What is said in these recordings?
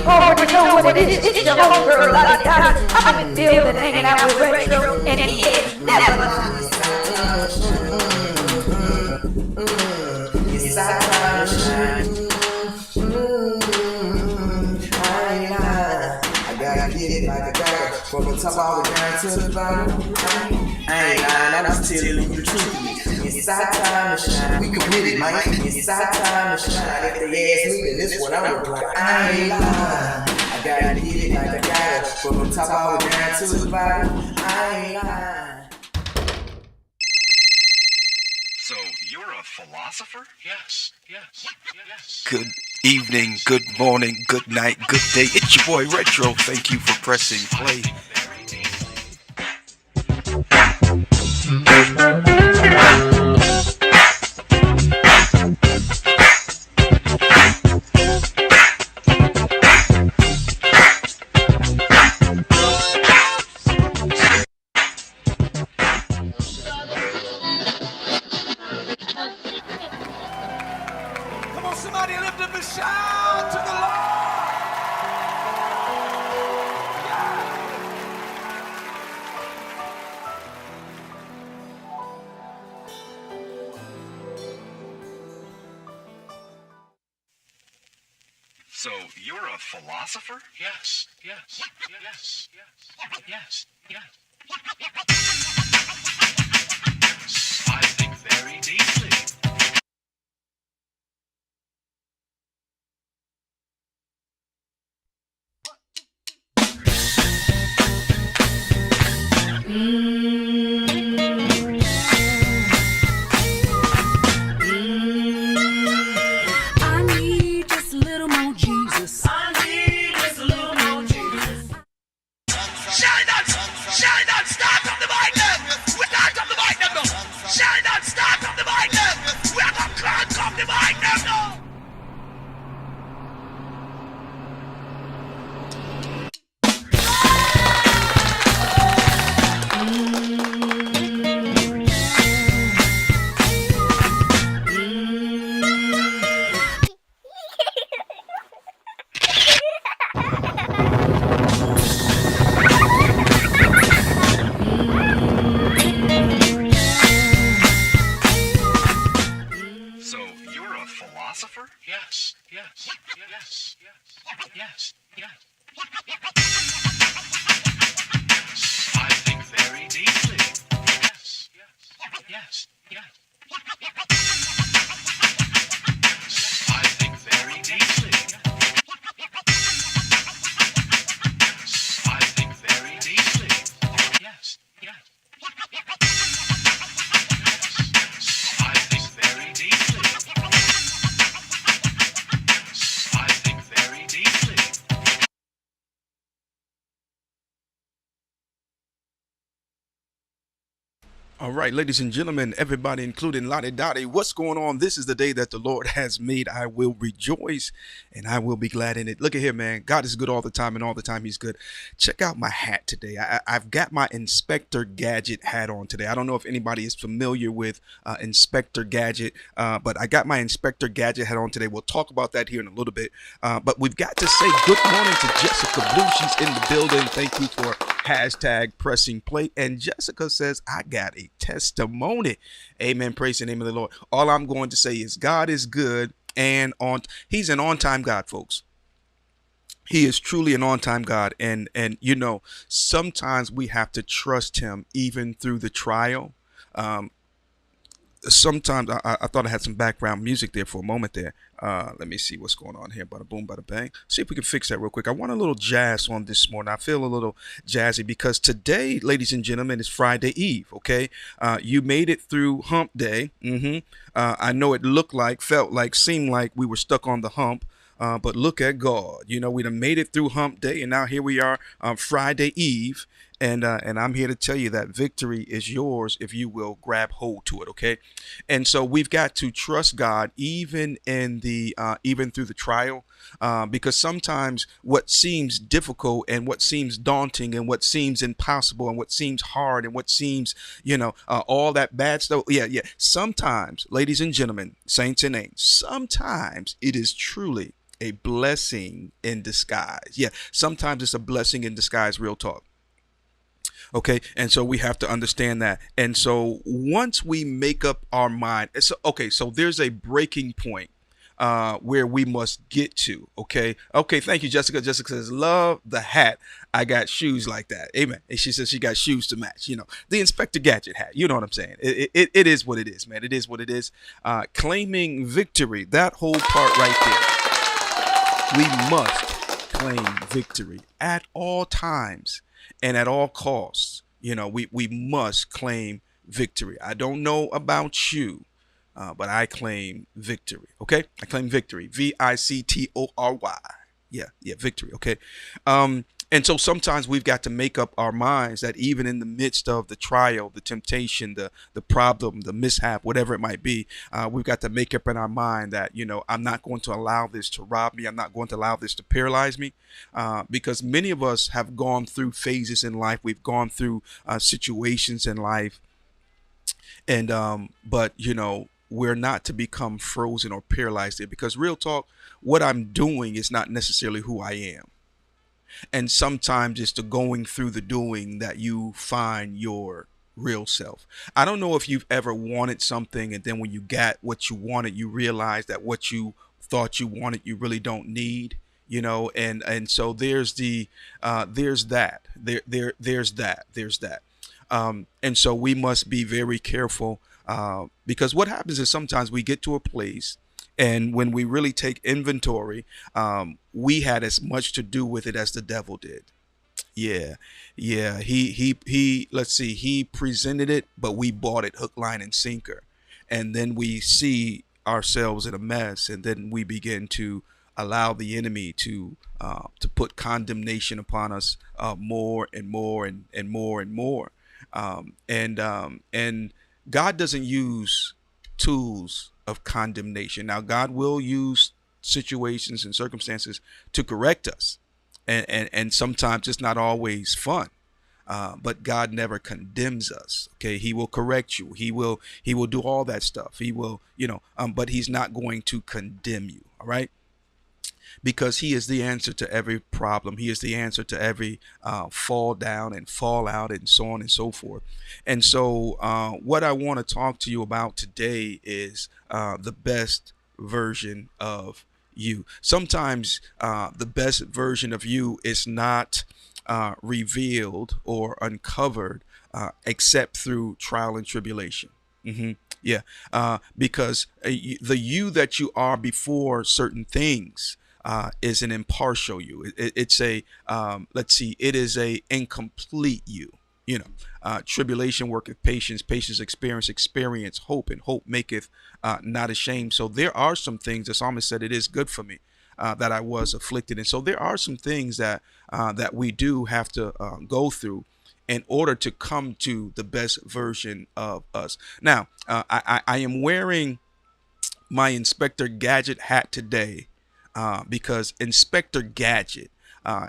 you already know what it is. It's your own girl, Lottie Dottie. I'm in the building hanging out with Retro, and he is never. It's our time to shine. I ain't lying. I gotta get it like I gotta. From the top all the way down to the bottom. I ain't lying, I'm just telling you the truth. It's our time to shine. We committed, man. It's our time to shine. If they ask me, then this what I'm looking like. I ain't lying. I gotta get it like I gotta. From the top all the way down to the bottom. I ain't lying. So you're a philosopher? Yes, yes, yes. Good evening, good morning, good night, good day. It's your boy Retro. Thank you for pressing play. Come on, somebody lift up a shout to the Lord. So you're a philosopher? Yes, yes, yes, yes, yes, yes. I think very deeply. I need just a little more Jesus. Shine on, start on the mic then. We start on the mic then, no. Shine on, start on the mic then. We are gonna crank up the mic then, no. So you're a philosopher? Yes, yes, yes, yes, yes, yes. I think very deeply. Yes, yes, yes, yes. I think very deeply. I think very deeply. Yes, yes. I think very deeply. I think very deeply. All right, ladies and gentlemen, everybody, including Lottie Dottie, what's going on? This is the day that the Lord has made. I will rejoice and I will be glad in it. Look at here, man. God is good all the time, and all the time he's good. Check out my hat today. I've got my Inspector Gadget hat on today. I don't know if anybody is familiar with Inspector Gadget, but I got my Inspector Gadget hat on today. We'll talk about that here in a little bit. But we've got to say good morning to Jessica Blue. She's in the building. Thank you for hashtag pressing play. And Jessica says, I got a testimony. Amen. Praise the name of the Lord. All I'm going to say is God is good, and he's an on-time God, folks. He is truly an on-time God. And you know, sometimes we have to trust him even through the trial. Sometimes I thought I had some background music there for a moment there. Let me see what's going on here. Bada boom, bada bang. See if we can fix that real quick. I want a little jazz on this morning. I feel a little jazzy because today, ladies and gentlemen, is Friday Eve. Okay, you made it through Hump Day. I know it looked like, felt like, seemed like we were stuck on the hump. But look at God. You know, we done made it through Hump Day, and now here we are on Friday Eve. And I'm here to tell you that victory is yours if you will grab hold to it, okay? And so we've got to trust God even in the even through the trial, because sometimes what seems difficult and what seems daunting and what seems impossible and what seems hard and what seems, you know, all that bad stuff. Yeah. Sometimes, ladies and gentlemen, saints and ain'ts, sometimes it is truly a blessing in disguise. Yeah, sometimes it's a blessing in disguise, real talk. Okay, and so we have to understand that. And so once we make up our mind, so there's a breaking point where we must get to. Okay, thank you, Jessica. Jessica says, love the hat. I got shoes like that. Amen. And she says she got shoes to match. The Inspector Gadget hat. You know what I'm saying? It is what it is, man. It is what it is. Claiming victory. That whole part right there. We must claim victory at all times and at all costs. We must claim victory. I don't know about you, but I claim victory. Okay, I claim victory. Victory. Yeah, victory. Okay. And so sometimes we've got to make up our minds that even in the midst of the trial, the temptation, the problem, the mishap, whatever it might be, we've got to make up in our mind that, I'm not going to allow this to rob me. I'm not going to allow this to paralyze me, because many of us have gone through phases in life. We've gone through situations in life. And but, we're not to become frozen or paralyzed there, because real talk, what I'm doing is not necessarily who I am. And sometimes it's the going through the doing that you find your real self. I don't know if you've ever wanted something, and then when you got what you wanted, you realize that what you thought you wanted, you really don't need, and so there's that. And so we must be very careful, because what happens is sometimes we get to a place, and when we really take inventory, we had as much to do with it as the devil did. Yeah. Let's see, he presented it, but we bought it hook, line, and sinker. And then we see ourselves in a mess, and then we begin to allow the enemy to put condemnation upon us more and more and more and more. And God doesn't use tools of condemnation. Now, God will use situations and circumstances to correct us, and sometimes it's not always fun, but God never condemns us. Okay, He will correct you. He will do all that stuff. He will, but He's not going to condemn you. All right. Because He is the answer to every problem. He is the answer to every fall down and fall out and so on and so forth. And so what I want to talk to you about today is the best version of you. Sometimes the best version of you is not revealed or uncovered except through trial and tribulation. Yeah, because the you that you are before certain things is an impartial you. It's a it is a incomplete you. Tribulation worketh patience, patience experience hope, and hope maketh not ashamed. So there are some things, the psalmist said, it is good for me that I was afflicted. And so there are some things that we do have to go through in order to come to the best version of us. Now, I am wearing my Inspector Gadget hat today because Inspector Gadget,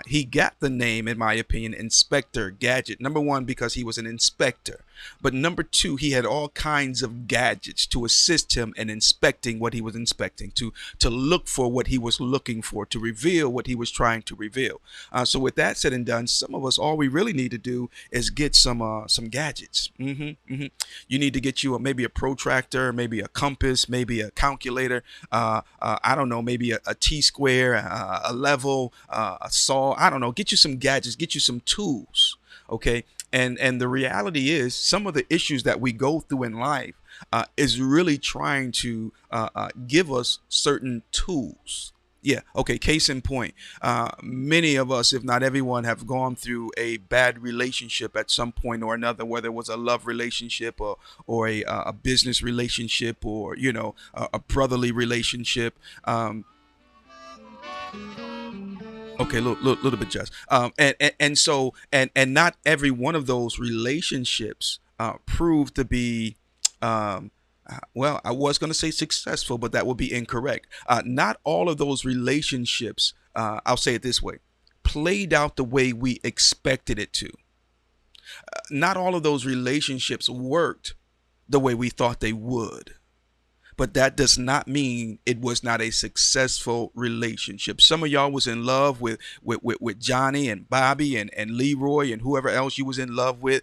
he got the name, in my opinion, Inspector Gadget. Number one, because he was an inspector. But number two, he had all kinds of gadgets to assist him in inspecting what he was inspecting, to look for what he was looking for, to reveal what he was trying to reveal. So with that said and done, some of us, all we really need to do is get some gadgets. You need to get you maybe a protractor, maybe a compass, maybe a calculator. I don't know, maybe a T-square, a level, a saw. I don't know. Get you some gadgets. Get you some tools. Okay. And the reality is, some of the issues that we go through in life is really trying to give us certain tools. Yeah. Okay. Case in point, many of us, if not everyone, have gone through a bad relationship at some point or another, whether it was a love relationship or a business relationship, or, a brotherly relationship. Okay, little bit just, and so not every one of those relationships proved to be, well, I was going to say successful, but that would be incorrect. Not all of those relationships, I'll say it this way, played out the way we expected it to. Not all of those relationships worked the way we thought they would. but that does not mean it was not a successful relationship. Some of y'all was in love with Johnny and Bobby and Leroy and whoever else you was in love with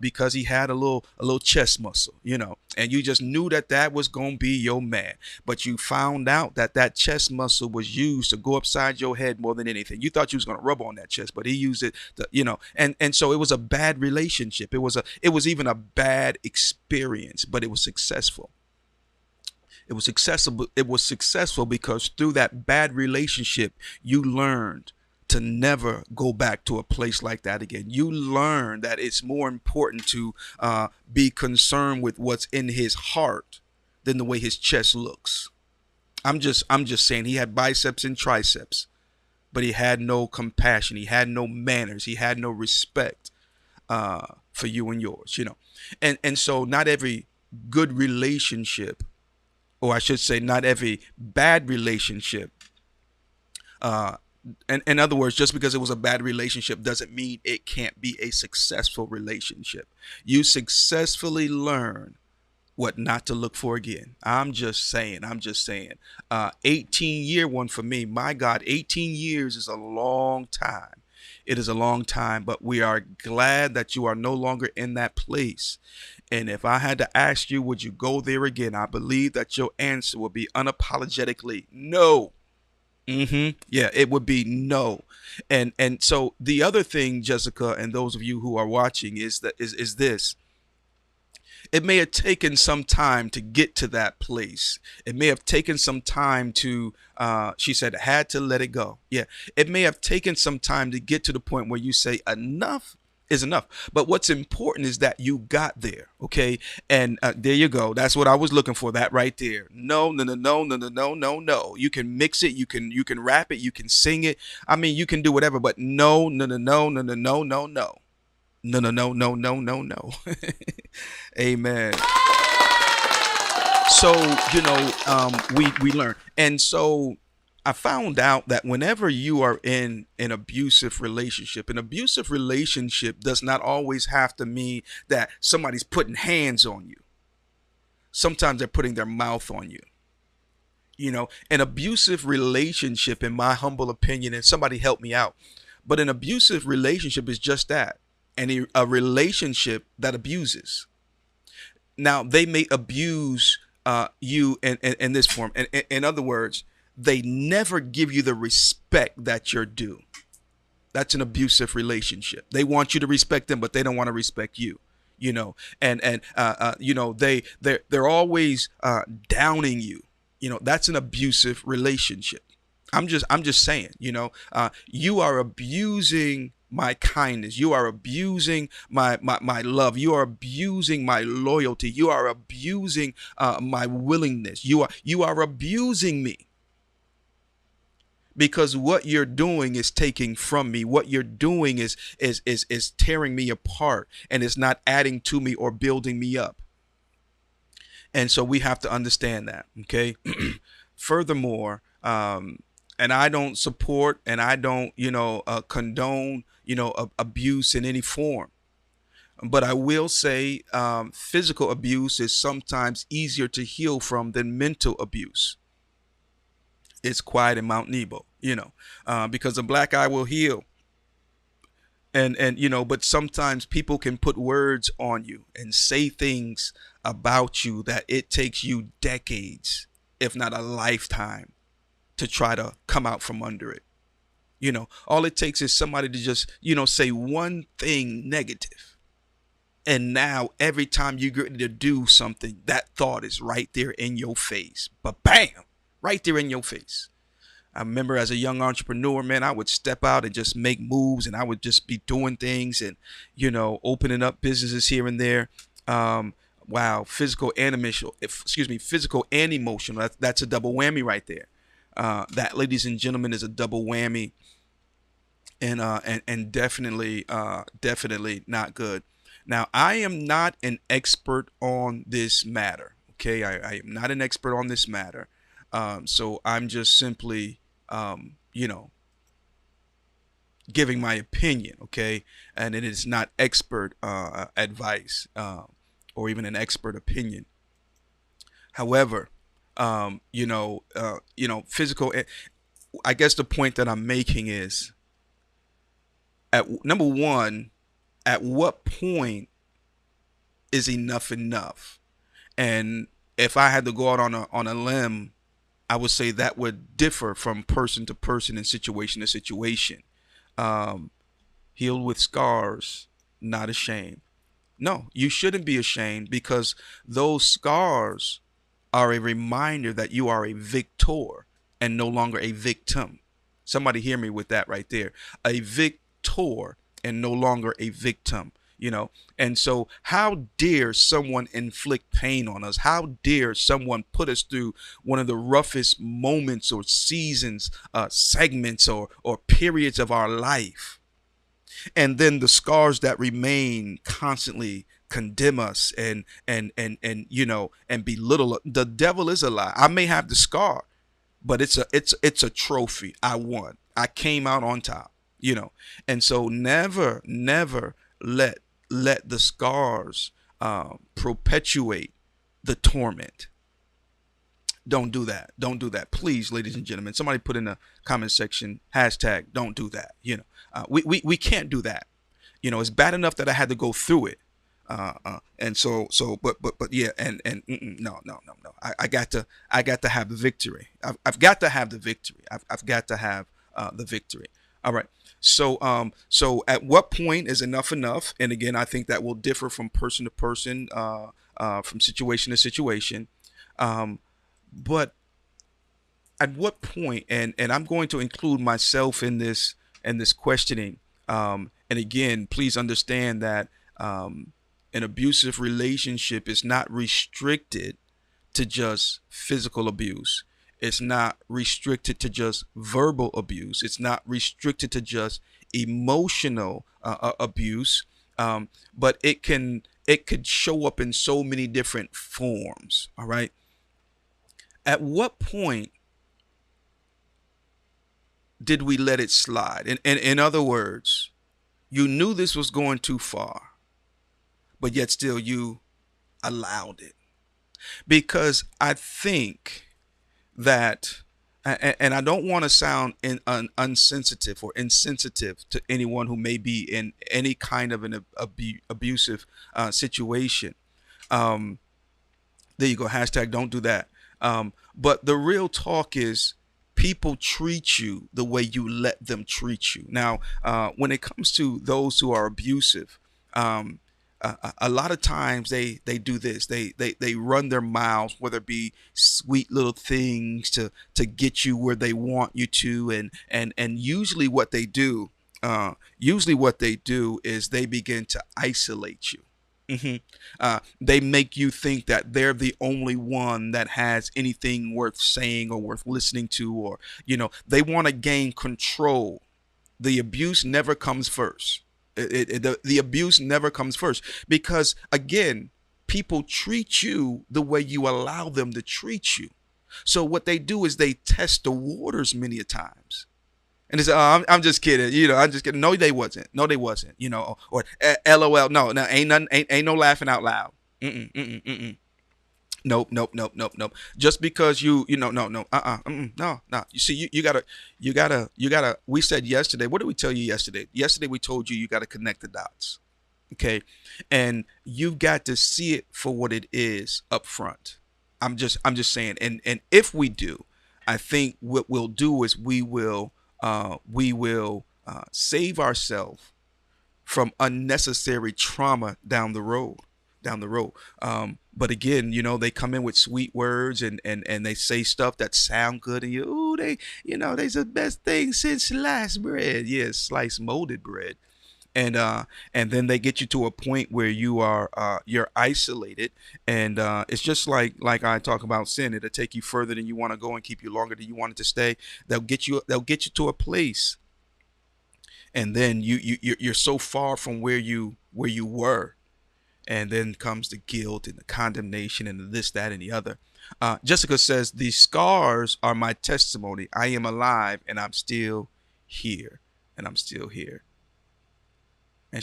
because he had a little chest muscle, you know, and you just knew that was gonna be your man. But you found out that chest muscle was used to go upside your head more than anything. You thought you was gonna rub on that chest, but he used it to, you know, and so it was a bad relationship. It was even a bad experience, but it was successful. It was successful. It was successful because through that bad relationship, you learned to never go back to a place like that again. You learn that it's more important to be concerned with what's in his heart than the way his chest looks. I'm just saying, he had biceps and triceps, but he had no compassion. He had no manners. He had no respect for you and yours, you know. And so not every good relationship, or I should say not every bad relationship, in other words, just because it was a bad relationship doesn't mean it can't be a successful relationship. You successfully learn what not to look for again. I'm just saying. 18-year one for me. My God, 18 years is a long time. It is a long time, but we are glad that you are no longer in that place. And if I had to ask you, would you go there again? I believe that your answer would be unapologetically no. Yeah, it would be no. And so the other thing, Jessica, and those of you who are watching, is this. It may have taken some time to get to that place. It may have taken some time to, she said, had to let it go. Yeah, it may have taken some time to get to the point where you say enough is enough. But what's important is that you got there. Okay. And there you go. That's what I was looking for. That right there. No. You can mix it. You can rap it. You can sing it. I mean, you can do whatever, but no. No. Amen. So, you know, we learn. And so I found out that whenever you are in an abusive relationship does not always have to mean that somebody's putting hands on you. Sometimes they're putting their mouth on you. You know, an abusive relationship, in my humble opinion, and somebody help me out, but an abusive relationship is just that. And a relationship that abuses. Now, they may abuse you in this form. In other words, they never give you the respect that you're due. That's an abusive relationship. They want you to respect them, but they don't want to respect you. You know, and you know, they're always downing you. You know, that's an abusive relationship. I'm just saying. You know, you are abusing my kindness. You are abusing my love. You are abusing my loyalty. You are abusing my willingness. You are abusing me. Because what you're doing is taking from me. What you're doing is tearing me apart, and it's not adding to me or building me up. And so we have to understand that. Okay. Furthermore, and I don't support and I don't, condone, abuse in any form. But I will say physical abuse is sometimes easier to heal from than mental abuse. It's quiet in Mount Nebo, because a black eye will heal. And but sometimes people can put words on you and say things about you that it takes you decades, if not a lifetime, to try to come out from under it. All it takes is somebody to just, say one thing negative. And now every time you get ready to do something, that thought is right there in your face. But bam, right there in your face. I remember as a young entrepreneur, man, I would step out and just make moves, and I would just be doing things and, opening up businesses here and there. Wow. Physical and emotional. That's a double whammy right there. That, ladies and gentlemen, is a double whammy, and definitely not good. Now, I am not an expert on this matter. Okay. I am not an expert on this matter. So I'm just simply, giving my opinion. Okay. And it is not expert, advice, or even an expert opinion. However, physical. I guess the point that I'm making is, at number one, at what point is enough? And if I had to go out on a limb, I would say that would differ from person to person and situation to situation. Um, Healed with scars, not ashamed. No, you shouldn't be ashamed, because those scars are a reminder that you are a victor and no longer a victim. Somebody hear me with that right there. A victor and no longer a victim. And so how dare someone inflict pain on us? How dare someone put us through one of the roughest moments or seasons, segments, or periods of our life? And then the scars that remain constantly condemn us and belittle. The devil is a lie. I may have the scar, but it's a trophy. I won. I came out on top. And so never let the scars perpetuate the torment. Don't do that. Don't do that. Please, ladies and gentlemen, somebody put in the comment section, hashtag don't do that. We can't do that. It's bad enough that I had to go through it. And so, but yeah, no. I got to have the victory. I've got to have the victory. I've got to have the victory. All right. So at what point is enough? And again, I think that will differ from person to person, from situation to situation. But at what point, and I'm going to include myself in this questioning. And again, please understand that an abusive relationship is not restricted to just physical abuse. It's not restricted to just verbal abuse. It's not restricted to just emotional abuse. But it could show up in so many different forms. All right. At what point did we let it slide? In other words, you knew this was going too far, but yet still you allowed it. Because I think that, and I don't want to sound unsensitive or insensitive to anyone who may be in any kind of an abusive situation. There you go. Hashtag don't do that. But the real talk is, people treat you the way you let them treat you. Now, when it comes to those who are abusive, a lot of times they do this. They run their mouths, whether it be sweet little things to get you where they want you to, and usually what they do is they begin to isolate you. They make you think that they're the only one that has anything worth saying or worth listening to, or they want to gain control. The abuse never comes first. The abuse never comes first, because again, people treat you the way you allow them to treat you. So what they do is they test the waters many a times. And they say, "Oh, I'm just kidding. I'm just kidding." No, they wasn't. Or LOL. No, ain't nothing. Ain't no laughing out loud. Nope. Just because no. No. You see, you gotta. We said yesterday. What did we tell you yesterday? Yesterday we told you gotta connect the dots. Okay, and you've got to see it for what it is up front. I'm just saying. And if we do, I think what we'll do is we will save ourselves from unnecessary trauma down the road. But again, they come in with sweet words and they say stuff that sound good, and they's the best thing since sliced bread. Yes, sliced molded bread. And then they get you to a point where you're isolated, and it's just like I talk about sin. It'll take you further than you want to go and keep you longer than you want it to stay. They'll get you to a place, and then you're so far from where you were, and then comes the guilt and the condemnation and the this, that, and the other. Jessica says, "The scars are my testimony. I am alive, and I'm still here, And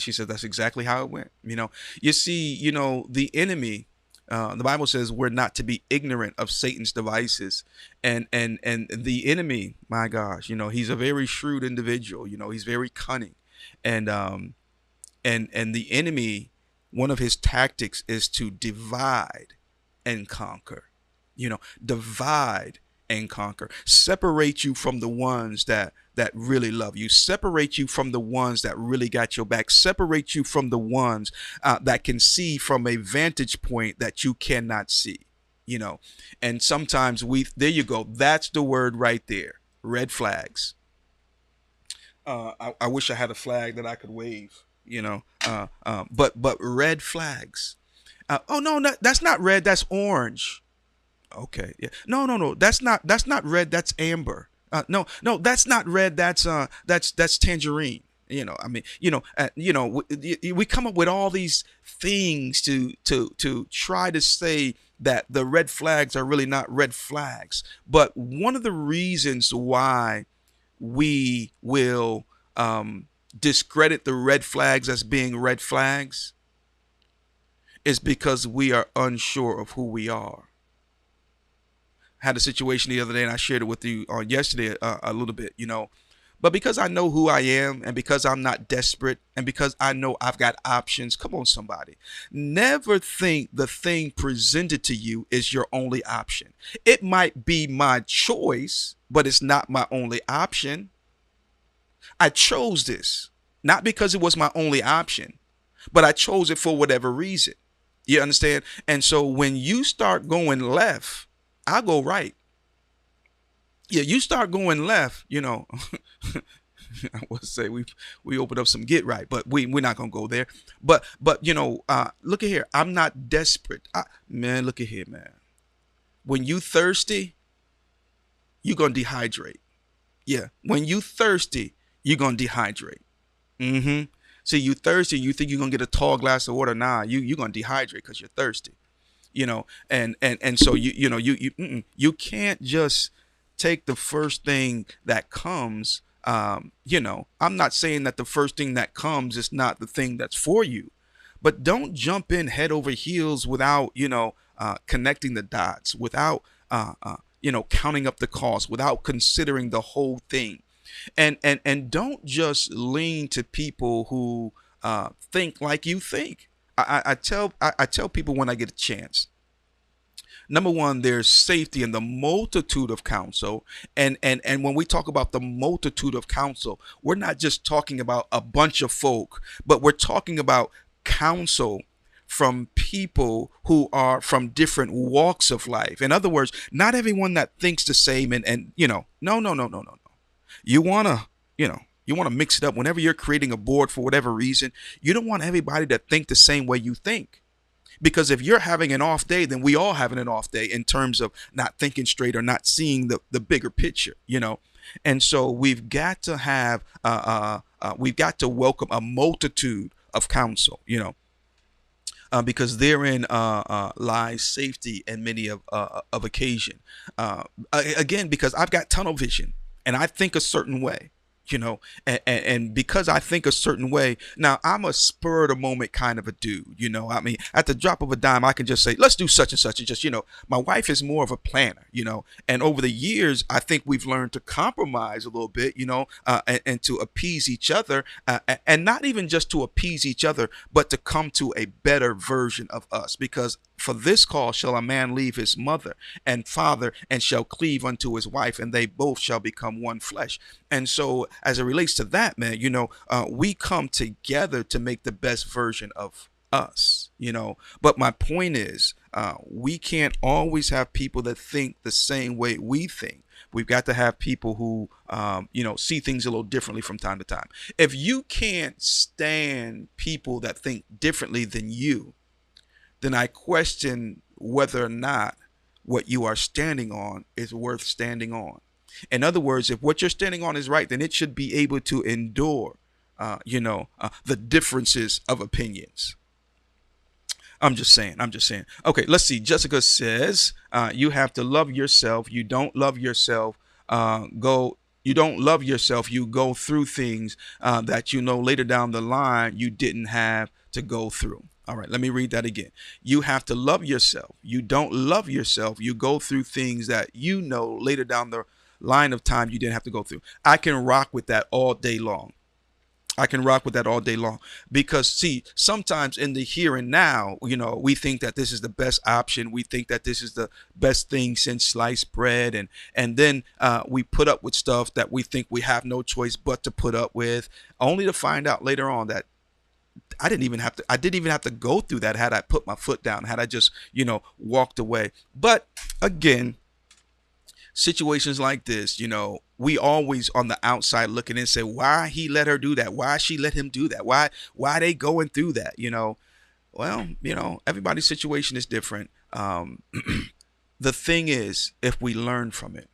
she said that's exactly how it went. You see, the enemy The Bible says we're not to be ignorant of Satan's devices, and the enemy. My gosh, he's a very shrewd individual. He's very cunning, and the enemy. One of his tactics is to divide and conquer. Divide and conquer. Separate you from the ones that really love you. Separate you from the ones that really got your back. Separate you from the ones that can see from a vantage point that you cannot see. And sometimes there you go. That's the word right there. Red flags. I wish I had a flag that I could wave. But red flags. Oh no, that's not red. That's orange. Okay, yeah. No. That's not red. That's amber. No, that's not red. That's tangerine. We come up with all these things to try to say that the red flags are really not red flags. But one of the reasons why we will discredit the red flags as being red flags is because we are unsure of who we are. I had a situation the other day, and I shared it with you on yesterday a little bit, but because I know who I am, and because I'm not desperate, and because I know I've got options. Come on, somebody. Never think the thing presented to you is your only option. It might be my choice, but it's not my only option. I chose this, not because it was my only option, but I chose it for whatever reason. You understand? And so when you start going left, I go right. Yeah, you start going left, I would say we opened up some get right, but we're not gonna go there. But look at here. I'm not desperate. Look at here, man. When you thirsty, you're gonna dehydrate. Yeah, when you thirsty, you're going to dehydrate. See, you thirsty, you think you're going to get a tall glass of water. Nah, you're going to dehydrate because you're thirsty, and so you can't just take the first thing that comes. I'm not saying that the first thing that comes is not the thing that's for you, but don't jump in head over heels without, connecting the dots, without, counting up the cost, without considering the whole thing. And don't just lean to people who think like you think. I tell people when I get a chance. Number one, there's safety in the multitude of counsel. And when we talk about the multitude of counsel, we're not just talking about a bunch of folk, but we're talking about counsel from people who are from different walks of life. In other words, not everyone that thinks the same no. You want to mix it up whenever you're creating a board for whatever reason. You don't want everybody to think the same way you think. Because if you're having an off day, then we all having an off day in terms of not thinking straight or not seeing the bigger picture, And so we've got to have, we've got to welcome a multitude of counsel, because therein lies safety in many of occasion. Again, because I've got tunnel vision. And I think a certain way, and because I think a certain way, now I'm a spur of the moment kind of a dude, at the drop of a dime, I can just say, let's do such and such. And just, my wife is more of a planner, and over the years, I think we've learned to compromise a little bit, and to appease each other, and not even just to appease each other, but to come to a better version of us. Because for this cause shall a man leave his mother and father and shall cleave unto his wife, and they both shall become one flesh. And so as it relates to that, man, we come together to make the best version of us, but my point is, we can't always have people that think the same way we think. We've got to have people who, see things a little differently from time to time. If you can't stand people that think differently than you, then I question whether or not what you are standing on is worth standing on. In other words, if what you're standing on is right, then it should be able to endure, the differences of opinions. I'm just saying. Okay, let's see. Jessica says, you have to love yourself. You don't love yourself. You don't love yourself. You go through things that later down the line you didn't have to go through. All right, let me read that again. You have to love yourself. You don't love yourself. You go through things that you know later down the line of time you didn't have to go through. I can rock with that all day long. I can rock with that all day long because see, sometimes in the here and now, we think that this is the best option. We think that this is the best thing since sliced bread. And then we put up with stuff that we think we have no choice but to put up with, only to find out later on that I didn't even have to go through that had I put my foot down, had I just, walked away. But again, situations like this, we always on the outside looking in and say, why he let her do that? Why she let him do that? Why they going through that? Well, everybody's situation is different. The thing is, if we learn from it,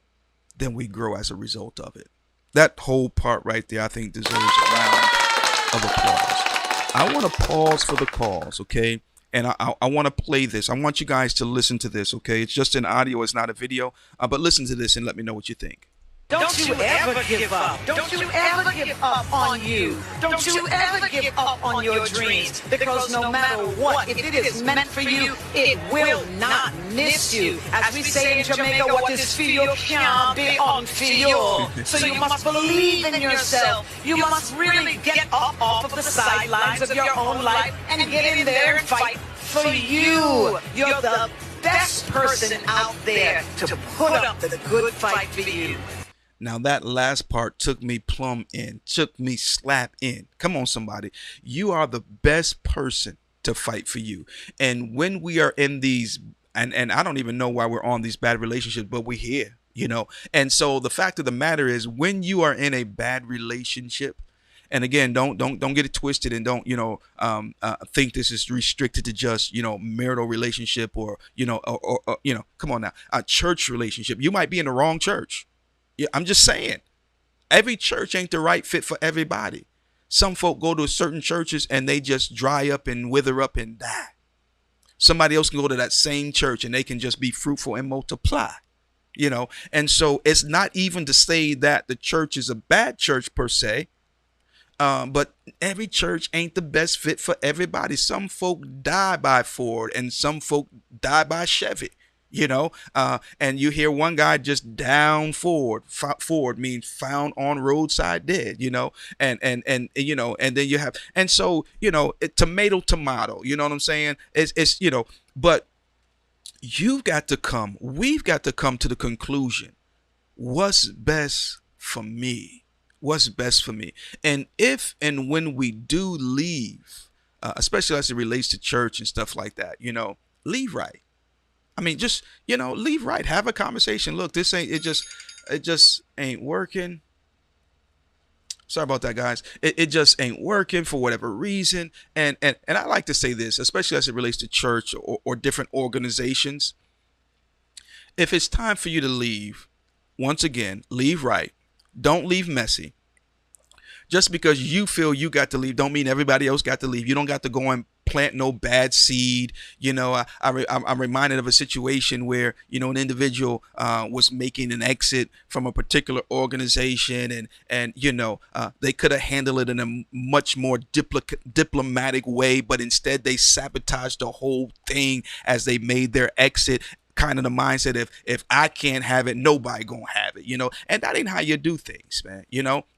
then we grow as a result of it. That whole part right there, I think deserves a round of applause. I want to pause for the calls, okay? And I want to play this. I want you guys to listen to this, okay? It's just an audio. It's not a video. But listen to this and let me know what you think. Don't you ever give up. Don't you ever give up on you. Don't you ever give up on your dreams. Because no matter what, if it is meant for you, it will not miss you. As we say in Jamaica, what is for you can't be unfeel. So you must believe in yourself. You must really get up off of the sidelines of your own life and get in there and fight for you. You're the best person out there to put up the good fight for you. Now that last part took me plumb in, took me slap in. Come on, somebody. You are the best person to fight for you. And when we are in these, and I don't even know why we're on these bad relationships, but we're here, And so the fact of the matter is, when you are in a bad relationship, and again, don't get it twisted, and don't think this is restricted to just marital relationship or come on now, a church relationship. You might be in the wrong church. Yeah, I'm just saying, every church ain't the right fit for everybody. Some folk go to certain churches and they just dry up and wither up and die. Somebody else can go to that same church and they can just be fruitful and multiply, And so it's not even to say that the church is a bad church per se, but every church ain't the best fit for everybody. Some folk die by Ford and some folk die by Chevy. And you hear one guy just down Ford. Ford means found on roadside dead, and then you have, and so, tomato, you know what I'm saying? It's but we've got to come to the conclusion, what's best for me? What's best for me? And if and when we do leave, especially as it relates to church and stuff like that, leave right. I mean, just, leave right. Have a conversation. Look, this ain't, it just ain't working. Sorry about that, guys. It just ain't working for whatever reason. And I like to say this, especially as it relates to church or different organizations. If it's time for you to leave, once again, leave right. Don't leave messy. Just because you feel you got to leave don't mean everybody else got to leave. You don't got to go and plant no bad seed. I'm reminded of a situation where, an individual was making an exit from a particular organization and they could have handled it in a much more diplomatic way, but instead they sabotaged the whole thing as they made their exit. Kind of the mindset, if I can't have it, nobody gonna have it, and that ain't how you do things, man.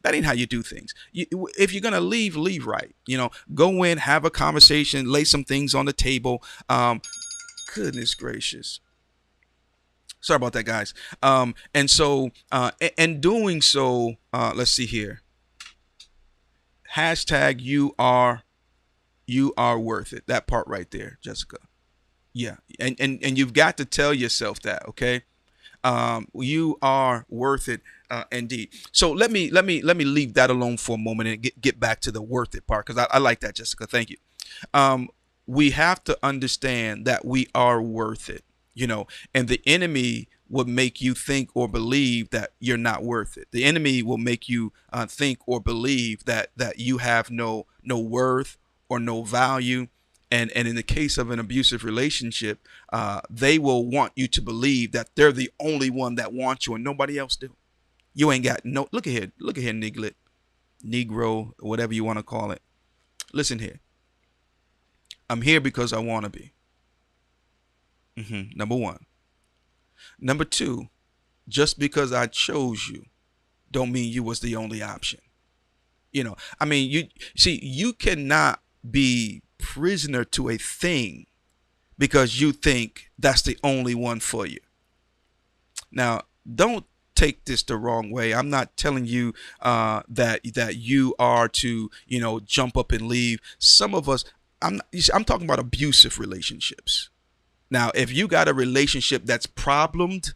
That ain't how you do things. If you're gonna leave right. Go in, have a conversation, lay some things on the table. Goodness gracious. Sorry about that, guys. And so, and doing so, let's see here. Hashtag you are worth it. That part right there, Jessica. Yeah, and you've got to tell yourself that, okay? You are worth it, indeed. So let me leave that alone for a moment and get back to the worth it part, because I like that, Jessica. Thank you. We have to understand that we are worth it, and the enemy will make you think or believe that you're not worth it. The enemy will make you think or believe that you have no worth or no value. And in the case of an abusive relationship, they will want you to believe that they're the only one that wants you and nobody else do. You ain't got no, look at here, Negro, whatever you want to call it. Listen here. I'm here because I want to be. Number one. Number two, just because I chose you don't mean you was the only option. I mean, you cannot be prisoner to a thing because you think that's the only one for you. Now, don't take this the wrong way. I'm not telling you that you are to, jump up and leave. Some of us, I'm talking about abusive relationships. Now, if you got a relationship that's problemed,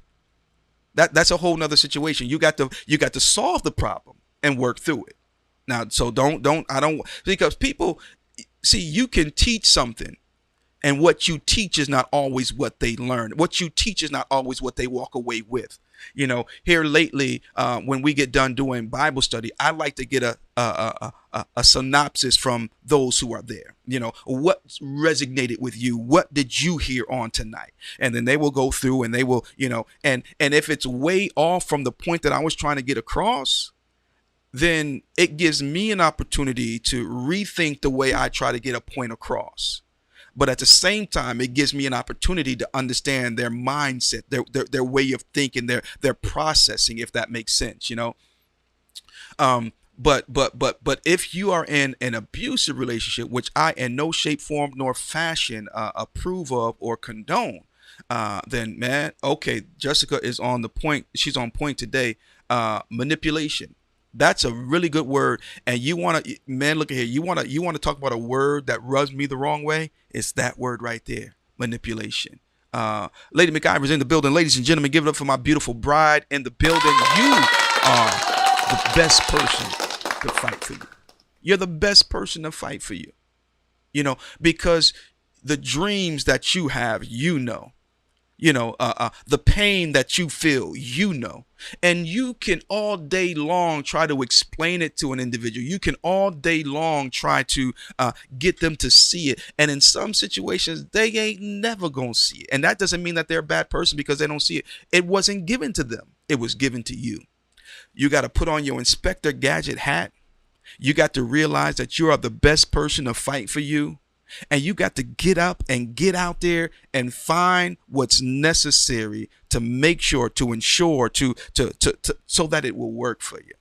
that's a whole nother situation. You got to solve the problem and work through it. Now, so because people see, you can teach something, and what you teach is not always what they learn. What you teach is not always what they walk away with. Here lately, when we get done doing Bible study, I like to get a synopsis from those who are there. What resonated with you? What did you hear on tonight? And then they will go through and they will, and if it's way off from the point that I was trying to get across, then it gives me an opportunity to rethink the way I try to get a point across. But at the same time, it gives me an opportunity to understand their mindset, their way of thinking, their processing, if that makes sense, But if you are in an abusive relationship, which I in no shape, form, nor fashion approve of or condone, then man, okay, Jessica is on the point. She's on point today. Manipulation. That's a really good word. And you want to, man, look at here. You want to talk about a word that rubs me the wrong way? It's that word right there. Manipulation. Lady McIver's in the building. Ladies and gentlemen, give it up for my beautiful bride in the building. You are the best person to fight for you. You're the best person to fight for you. Because the dreams that you have, the pain that you feel, and you can all day long try to explain it to an individual. You can all day long try to get them to see it. And in some situations, they ain't never going to see it. And that doesn't mean that they're a bad person because they don't see it. It wasn't given to them. It was given to you. You got to put on your Inspector Gadget hat. You got to realize that you are the best person to fight for you. And you got to get up and get out there and find what's necessary to make sure, to ensure, to so that it will work for you.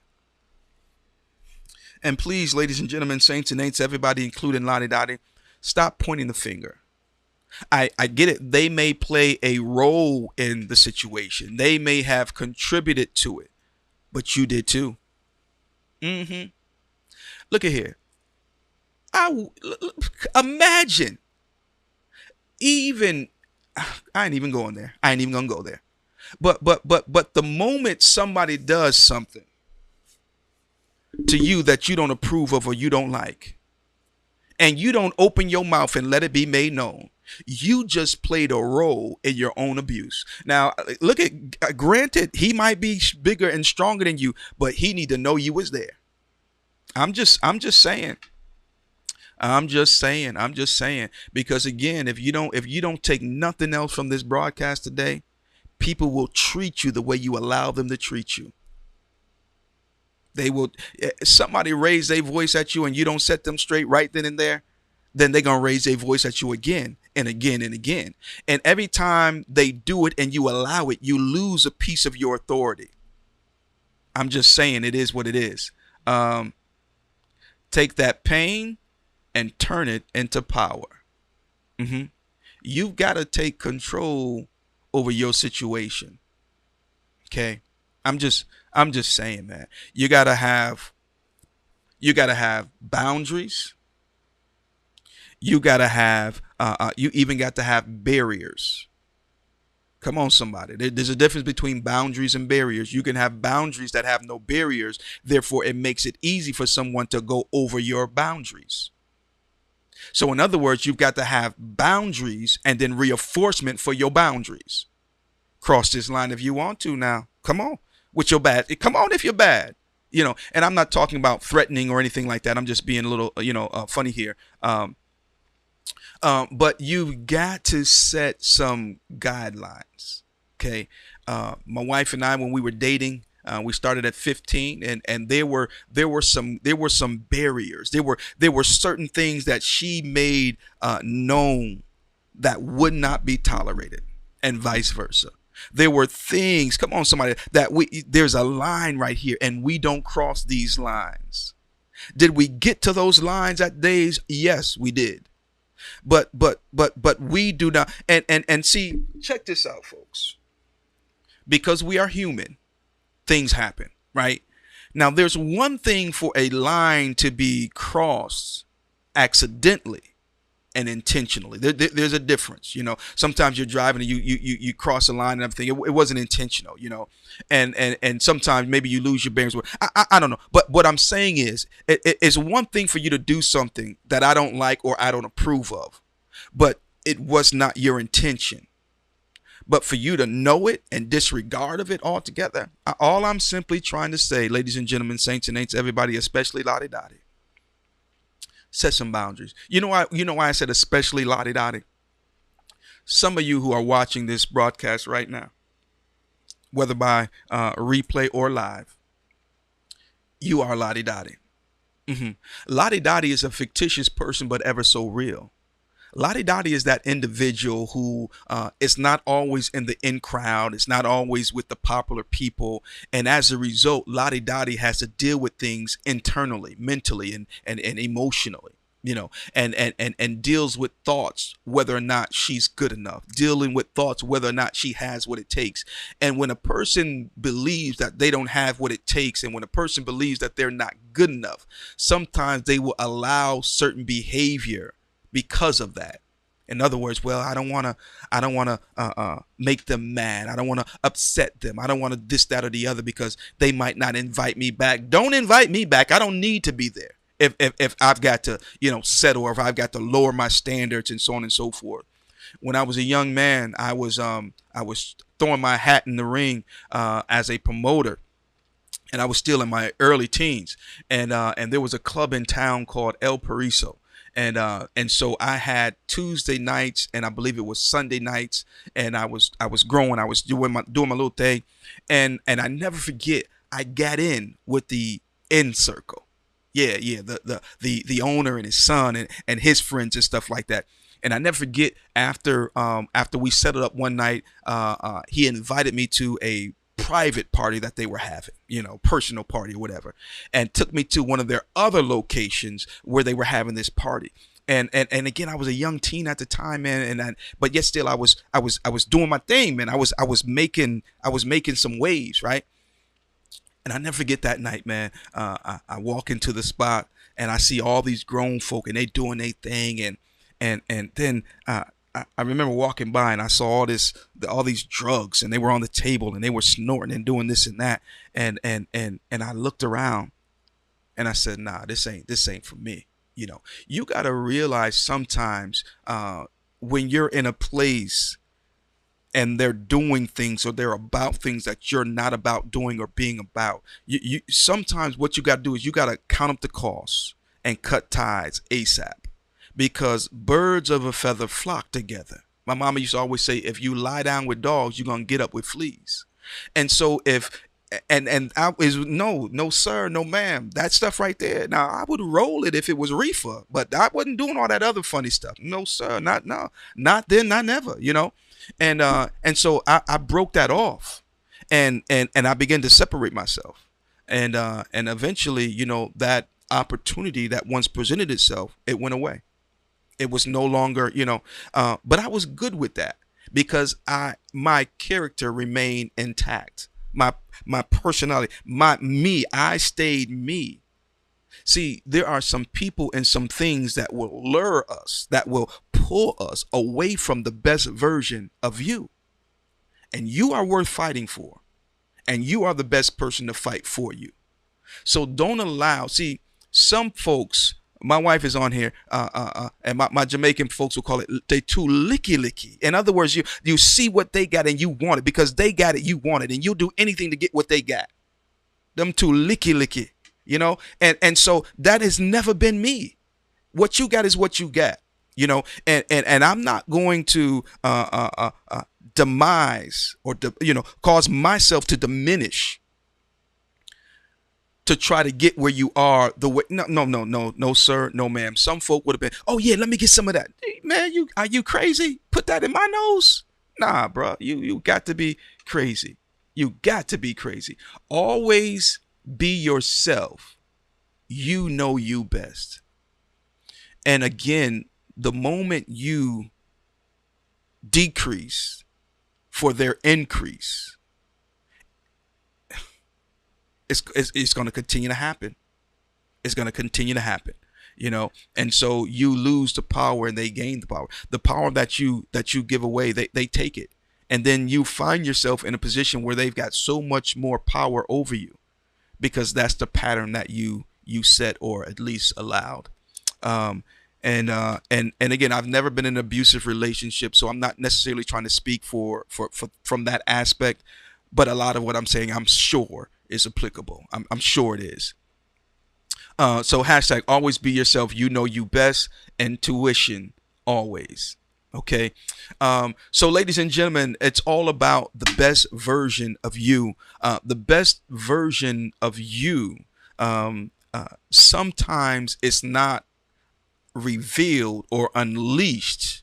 And please, ladies and gentlemen, saints and ain'ts, everybody, including Lottie Dottie, stop pointing the finger. I get it. They may play a role in the situation. They may have contributed to it, but you did too. Look at here. Imagine, I ain't even going there. I ain't even gonna go there. But the moment somebody does something to you that you don't approve of or you don't like, and you don't open your mouth and let it be made known, you just played a role in your own abuse. Now, look at, granted, he might be bigger and stronger than you, but he need to know you was there. I'm just saying. I'm just saying, because again, if you don't take nothing else from this broadcast today, people will treat you the way you allow them to treat you. They will, somebody raise their voice at you and you don't set them straight right then and there, then they're going to raise their voice at you again and again and again. And every time they do it and you allow it, you lose a piece of your authority. I'm just saying, it is what it is. Take that pain and turn it into power. You've got to take control over your situation. Okay, I'm just saying, man. You gotta have boundaries. You gotta have. You even got to have barriers. Come on, somebody. There's a difference between boundaries and barriers. You can have boundaries that have no barriers. Therefore, it makes it easy for someone to go over your boundaries. So in other words, you've got to have boundaries and then reinforcement for your boundaries. Cross this line if you want to now. Come on with your bad. Come on if you're bad. And I'm not talking about threatening or anything like that. I'm just being a little, funny here. But you've got to set some guidelines. Okay. My wife and I, when we were dating, We started at 15, and there were some barriers. There were certain things that she made known that would not be tolerated, and vice versa. There were things, come on, somebody, that there's a line right here, and we don't cross these lines. Did we get to those lines at days? Yes, we did. But we do not. And see, check this out, folks. Because we are human, things happen, right? Now, there's one thing for a line to be crossed accidentally and intentionally. There's a difference, Sometimes you're driving and you cross a line and everything. It wasn't intentional, and sometimes maybe you lose your bearings. I don't know. But what I'm saying is, it's one thing for you to do something that I don't like or I don't approve of, but it was not your intention. But for you to know it and disregard of it altogether, all I'm simply trying to say, ladies and gentlemen, saints and ain'ts, everybody, especially Lottie Dottie, set some boundaries. You know why I said especially Lottie Dottie? Some of you who are watching this broadcast right now, whether by replay or live, you are Lottie Dottie. Lottie Dottie is a fictitious person, but ever so real. Lottie Dottie is that individual who is not always in the in crowd. It's not always with the popular people. And as a result, Lottie Dottie has to deal with things internally, mentally, and emotionally, and deals with thoughts, whether or not she's good enough, dealing with thoughts, whether or not she has what it takes. And when a person believes that they don't have what it takes, and when a person believes that they're not good enough, sometimes they will allow certain behavior because of that. In other words, well, I don't want to make them mad. I don't want to upset them. I don't want to this, that, or the other because they might not invite me back. Don't invite me back. I don't need to be there. If I've got to, settle, or if I've got to lower my standards and so on and so forth. When I was a young man, I was throwing my hat in the ring as a promoter. And I was still in my early teens. And there was a club in town called El Pariso. And so I had Tuesday nights, and I believe it was Sunday nights, and I was growing. I was doing my little thing, and I never forget. I got in with the in circle, the owner and his son and his friends and stuff like that. And I never forget, after we settled up one night, he invited me to a private party that they were having, personal party or whatever, and took me to one of their other locations where they were having this party. And again, I was a young teen at the time, man, but yet still I was doing my thing, man. I was making some waves, right? And I never forget that night, man. I walk into the spot and I see all these grown folk and they doing their thing, and then I remember walking by and I saw all these drugs, and they were on the table and they were snorting and doing this and that. And I looked around and I said, nah, this ain't for me. You got to realize sometimes when you're in a place and they're doing things or they're about things that you're not about doing or being about, you sometimes what you got to do is you got to count up the costs and cut ties ASAP. Because birds of a feather flock together. My mama used to always say, if you lie down with dogs, you're going to get up with fleas. And so no, sir, no, ma'am, that stuff right there. Now, I would roll it if it was reefer, but I wasn't doing all that other funny stuff. No, sir, not then, not never, And so I broke that off and I began to separate myself. And eventually, that opportunity that once presented itself, it went away. It was no longer, but I was good with that because my character remained intact. My personality, I stayed me. See, there are some people and some things that will lure us, that will pull us away from the best version of you. And you are worth fighting for. And you are the best person to fight for you. So don't allow, see, some folks, my wife is on here, and my Jamaican folks will call it, they too licky. In other words, you see what they got and you want it because they got it, you want it, and you'll do anything to get what they got. Them too licky, and so that has never been me. What you got is what you got, and I'm not going to demise or cause myself to diminish to try to get where you are the way. No, sir, no, ma'am. Some folk would have been, oh yeah, let me get some of that. Hey, man, are you crazy? Put that in my nose? Nah, bro, you got to be crazy. You got to be crazy. Always be yourself. You know you best. And again, the moment you decrease for their increase, it's going to continue to happen. It's going to continue to happen, you know. And so you lose the power and they gain the power. The power that you give away, they take it. And then you find yourself in a position where they've got so much more power over you, because that's the pattern that you set, or at least allowed. And again, I've never been in an abusive relationship, so I'm not necessarily trying to speak for from that aspect. But a lot of what I'm saying, I'm sure is applicable. I'm sure it is. So hashtag always be yourself. You know you best. And tuition always. Okay. So ladies and gentlemen, it's all about the best version of you. The best version of you. Sometimes it's not revealed or unleashed.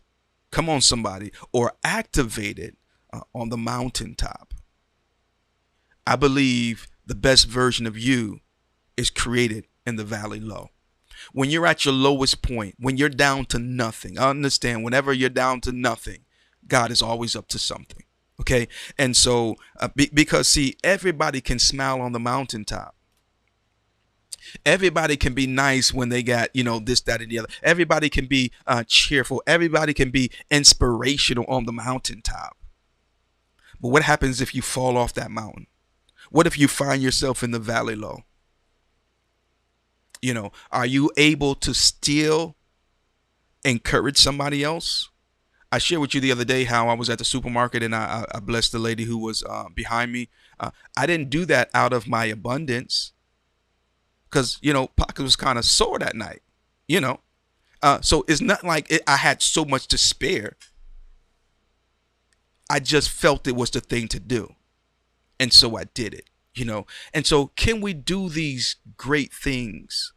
Come on, somebody, or activated on the mountaintop. I believe the best version of you is created in the valley low. When you're at your lowest point, when you're down to nothing, I understand whenever you're down to nothing, God is always up to something. Okay. And so because see, everybody can smile on the mountaintop. Everybody can be nice when they got, you know, this, that, and the other. Everybody can be cheerful. Everybody can be inspirational on the mountaintop. But what happens if you fall off that mountain? What if you find yourself in the valley low? You know, are you able to still encourage somebody else? I shared with you the other day how I was at the supermarket and I blessed the lady who was behind me. I didn't do that out of my abundance, because, you know, pocket was kind of sore that night, you know. So it's not like I had so much to spare. I just felt it was the thing to do. And so I did it, you know. And so can we do these great things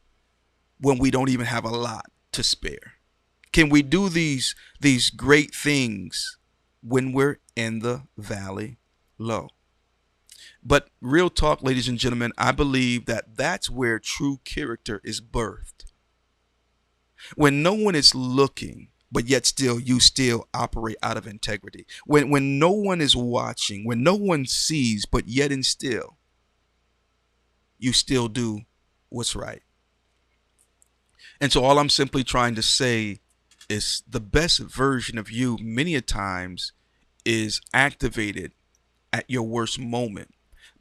when we don't even have a lot to spare? Can we do these great things when we're in the valley low? But real talk, ladies and gentlemen, I believe that that's where true character is birthed. When no one is looking, but yet still you still operate out of integrity. When no one is watching, when no one sees, but yet and still you still do what's right. And so all I'm simply trying to say is the best version of you many a times is activated at your worst moment.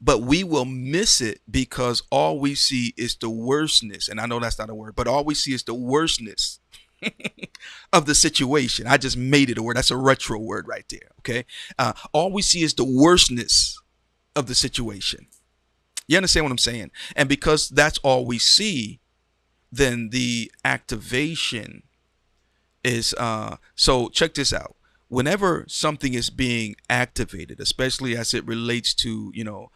But we will miss it because all we see is the worstness. And I know that's not a word, but all we see is the worstness of the situation. I just made it a word. That's a retro word right there. Okay. All we see is the worstness of the situation. You understand what I'm saying? And because that's all we see, then the activation is, so check this out. Whenever something is being activated, especially as it relates to, you know,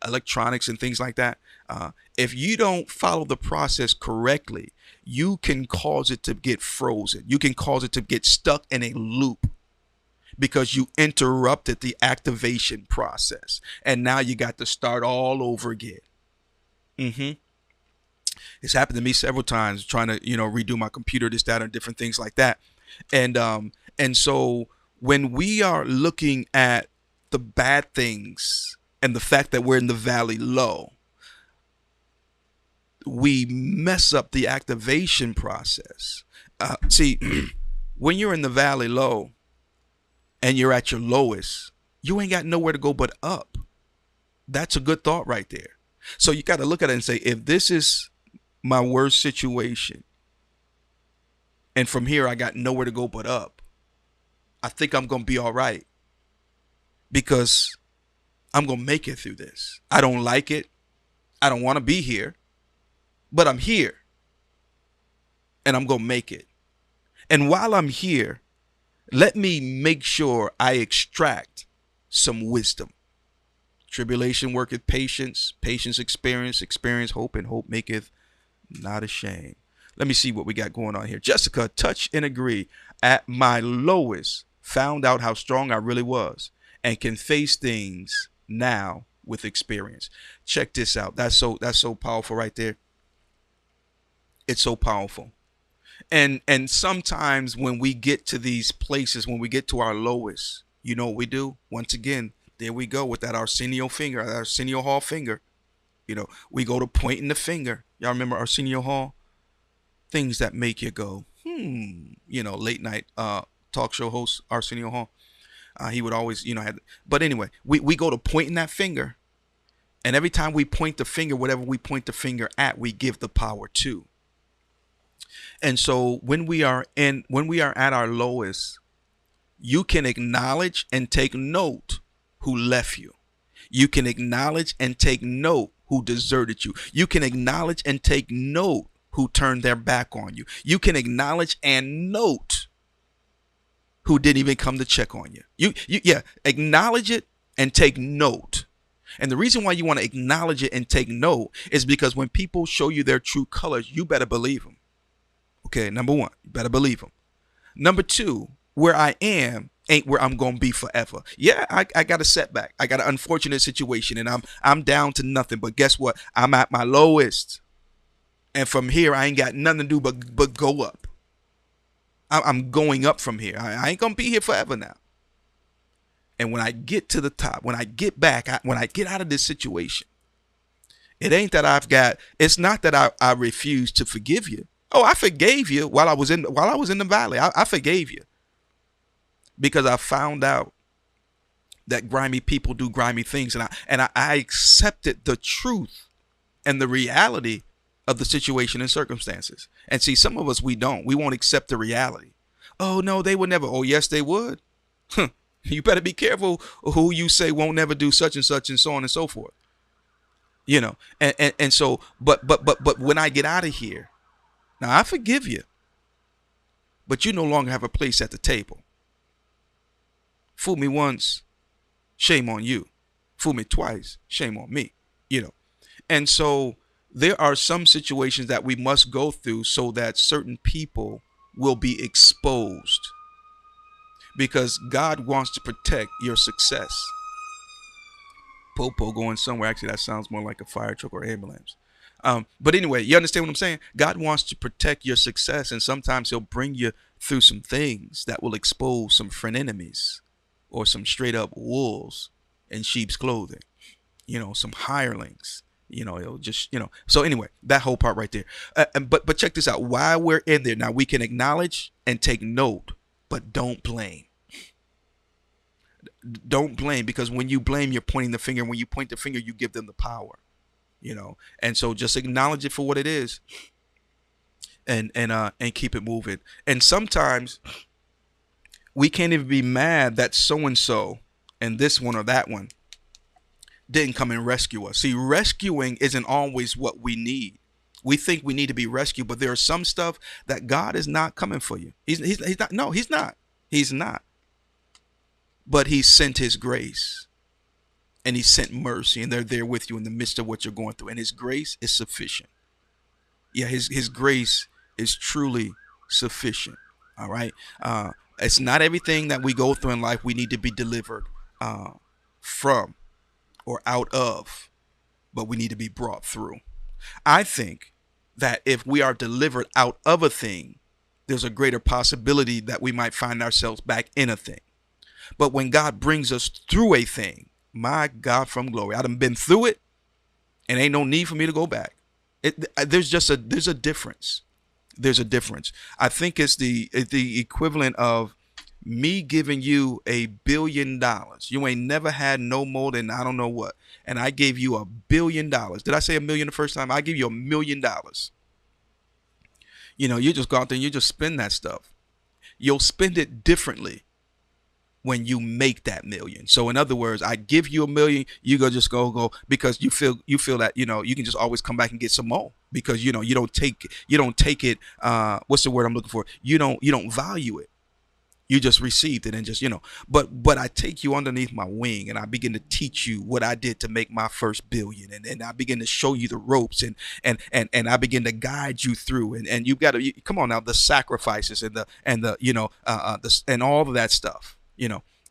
electronics and things like that, if you don't follow the process correctly, you can cause it to get frozen. You can cause it to get stuck in a loop because you interrupted the activation process. And now you got to start all over again. It's happened to me several times trying to, you know, redo my computer, this, that, and different things like that. And so when we are looking at the bad things and the fact that we're in the valley low, we mess up the activation process. See, when you're in the valley low and you're at your lowest, you ain't got nowhere to go but up. That's a good thought right there. So you got to look at it and say, if this is my worst situation, and from here I got nowhere to go but up, I think I'm going to be all right, because I'm going to make it through this. I don't like it. I don't want to be here, but I'm here and I'm going to make it. And while I'm here, let me make sure I extract some wisdom. Tribulation worketh patience, patience experience, experience hope, and hope maketh not ashamed. Let me see what we got going on here. Jessica, touch and agree. At my lowest, found out how strong I really was and can face things now with experience. Check this out. That's so powerful right there. It's so powerful. And sometimes when we get to these places, when we get to our lowest, you know what we do? Once again, there we go with that Arsenio finger, that Arsenio Hall finger. You know, we go to pointing the finger. Y'all remember Arsenio Hall? Things that make you go, you know, late night talk show host Arsenio Hall. He would always, you know, but anyway, we go to pointing that finger. And every time we point the finger, whatever we point the finger at, we give the power to. And so when we are at our lowest, you can acknowledge and take note who left you. You can acknowledge and take note who deserted you. You can acknowledge and take note who turned their back on you. You can acknowledge and note who didn't even come to check on you. Yeah, acknowledge it and take note. And the reason why you want to acknowledge it and take note is because when people show you their true colors, you better believe them. Okay, number one, you better believe them. Number two, where I am ain't where I'm going to be forever. Yeah, I got a setback. I got an unfortunate situation and I'm down to nothing. But guess what? I'm at my lowest. And from here, I ain't got nothing to do but go up. I'm going up from here. I ain't going to be here forever now. And when I get to the top, when I get back, when I get out of this situation, it ain't that it's not that I refuse to forgive you. Oh, I forgave you while I was in the valley. I forgave you because I found out that grimy people do grimy things, and I accepted the truth and the reality of the situation and circumstances. And see, some of us, we won't accept the reality. Oh no, they would never. Oh yes, they would. You better be careful who you say won't never do such and such and so on and so forth. You know, and so, but when I get out of here, now I forgive you, but you no longer have a place at the table. Fool me once, shame on you. Fool me twice, shame on me. You know, and so there are some situations that we must go through so that certain people will be exposed, because God wants to protect your success. Popo going somewhere. Actually, that sounds more like a fire truck or ambulance. But anyway, you understand what I'm saying? God wants to protect your success, and sometimes he'll bring you through some things that will expose some friend enemies or some straight up wolves in sheep's clothing, you know, some hirelings, you know, it'll just, you know. So anyway, that whole part right there. But check this out. While we're in there, now we can acknowledge and take note, but don't blame. Don't blame, because when you blame, you're pointing the finger. When you point the finger, you give them the power. You know, and so just acknowledge it for what it is, and keep it moving. And sometimes we can't even be mad that so and so and this one or that one didn't come and rescue us. See, rescuing isn't always what we need. We think we need to be rescued, but there are some stuff that God is not coming for you. He's not. No, he's not. He's not. But he sent his grace. And he sent mercy, and they're there with you in the midst of what you're going through. And his grace is sufficient. Yeah, his grace is truly sufficient. All right. It's not everything that we go through in life we need to be delivered from or out of, but we need to be brought through. I think that if we are delivered out of a thing, there's a greater possibility that we might find ourselves back in a thing. But when God brings us through a thing, my God from glory, I done been through it, and ain't no need for me to go back. There's a difference. There's a difference. I think it's the equivalent of me giving you $1 billion. You ain't never had no more than I don't know what, and I gave you $1 billion. Did I say $1 million the first time? I give you $1 million. You know, you just go out there and you just spend that stuff. You'll spend it differently when you make that million. So in other words, I give you $1 million, you go because you feel that, you know, you can just always come back and get some more, because, you know, you don't take it. What's the word I'm looking for? You don't value it. You just received it and just, but I take you underneath my wing and I begin to teach you what I did to make my first billion. And I begin to show you the ropes and I begin to guide you through and you've got to come on now, the sacrifices and and all of that stuff,